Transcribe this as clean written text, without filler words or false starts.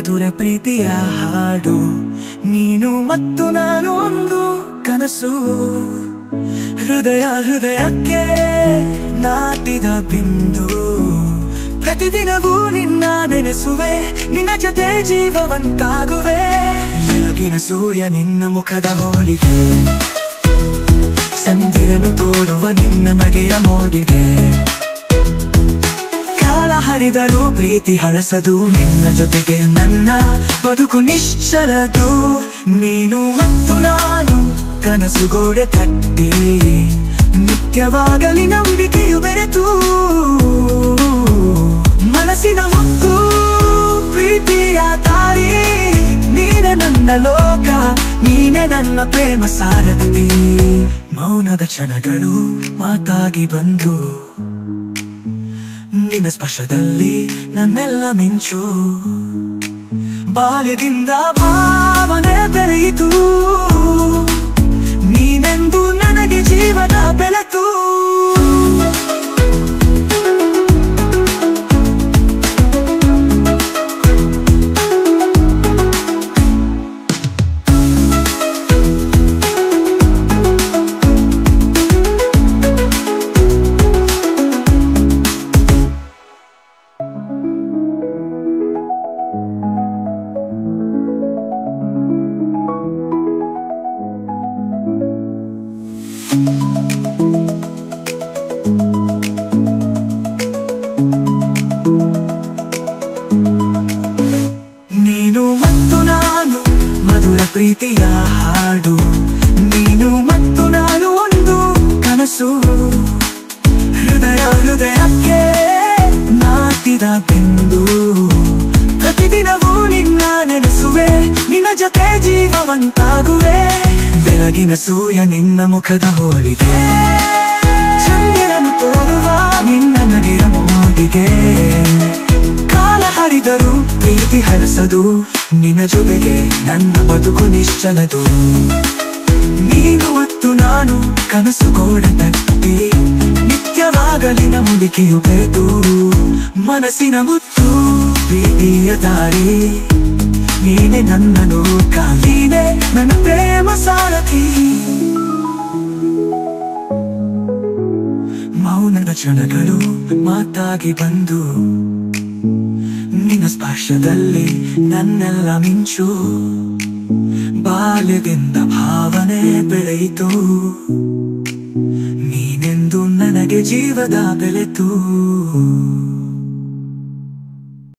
ಮಧುರ ಪ್ರೀತಿಯ ಹಾಡು ನೀನು ಮತ್ತು ನಾನು ಒಂದು ಕನಸು ಹೃದಯಕ್ಕೆ ನಾಟಿದ ಬಿಂದು ಪ್ರತಿದಿನವೂ ನಿನ್ನ ನೆನೆಸುವೆ ನಿನ್ನ ಜೊತೆ ಜೀವವಂತಾಗುವೆ ಬೆಳಗಿನ ಸೂರ್ಯ ನಿನ್ನ ಮುಖದ ಹೋಲಿಗೆ ಸಂದಿರನು ತೋರುವ ನಿನ್ನ ನಗೆಯ ಮೋಡಿಗೆ ಕಾಲ ಹರಿದರೂ ಪ್ರೀತಿ ಹಳಸದು ನಿನ್ನ ಜೊತೆಗೆ ನನ್ನ ಬದುಕು ನಿಶ್ಚಲದು ನೀನು ಮತ್ತು ನಾನು ಕನಸುಗೋಡೆ ತಟ್ಟಿ ನಿತ್ಯವಾಗಲಿ ನಂಬಿಕೆಯು ಬೆರೆತು ಮನಸ್ಸಿನ ಮುತ್ತು ಪ್ರೀತಿಯ ದಾರಿ ನೀನೆ ನನ್ನ ಲೋಕ ನೀನೆ ನನ್ನ ಪ್ರೇಮ ಸಾರಥಿ ಮೌನದ ಕ್ಷಣಗಳು ಮಾತಾಗಿ ಬಂದು ನಿನ್ನ ಸ್ಪರ್ಶದಲ್ಲಿ ನನ್ನೆಲ್ಲ ಮಿಂಚು ಬಾಲ್ಯದಿಂದ ಭಾವನೆ ಬೆರೆಯಿತು ನೀನೆಂದು ನನಗೆ ಜೀವನ ಬೆಳೆತು ನೀನು ಮತ್ತು ನಾನು ಮಧುರ ಪ್ರೀತಿಯ ಹಾಡು ನೀನು ಮತ್ತು ನಾನು ಒಂದು ಕನಸು ಹೃದಯಕ್ಕೆ ನಾಟಿದ ಬಿಂದು ಪ್ರತಿದಿನವೂ ನಿನ್ನ ನೆನೆಸುವೆ ನಿನ್ನ ಜೊತೆ ಜೀವವಂತಾಗುವೆ ಬೆಳಗಿನ ಸೂರ್ಯ ನಿನ್ನ ಮುಖದ ಹೋಲಿಗೆ ಚಂದಿರನು ತೋರುವ ನಿನ್ನ ನಗೆಯ ಮೋಡಿಗೆ ಕಾಲ ಹರಿದರೂ ಪ್ರೀತಿ ಹರಸದು ನಿನ್ನ ಜೊತೆಗೆ ನನ್ನ ಬದುಕು ನಿಶ್ಚಲದು ನೀನು ಮತ್ತು ನಾನು ಕನಸುಗೋಡ ತಟ್ಟಿ ನಿತ್ಯವಾಗಲಿ ನಂಬಿಕೆಯು ಬೆರೆತು ಮನಸ್ಸಿನ ಮುತ್ತು ಪ್ರೀತಿಯ ದಾರಿ ನೀನೆ ನನ್ನ ಲೋಕ ನೀನೆ ನನ್ನ ಪ್ರೇಮ ಸಾರಥಿ ಮೌನದ ಕ್ಷಣಗಳು ಮಾತಾಗಿ ಬಂದು ನಿನ್ನ ಸ್ಪರ್ಶದಲ್ಲಿ ನನ್ನೆಲ್ಲ ಮಿಂಚು ಬಾಲ್ಯದಿಂದ ಭಾವನೆ ಬೆಳೆಯಿತು ನೀನೆಂದು ನನಗೆ ಜೀವದ ಬೆಳೆತು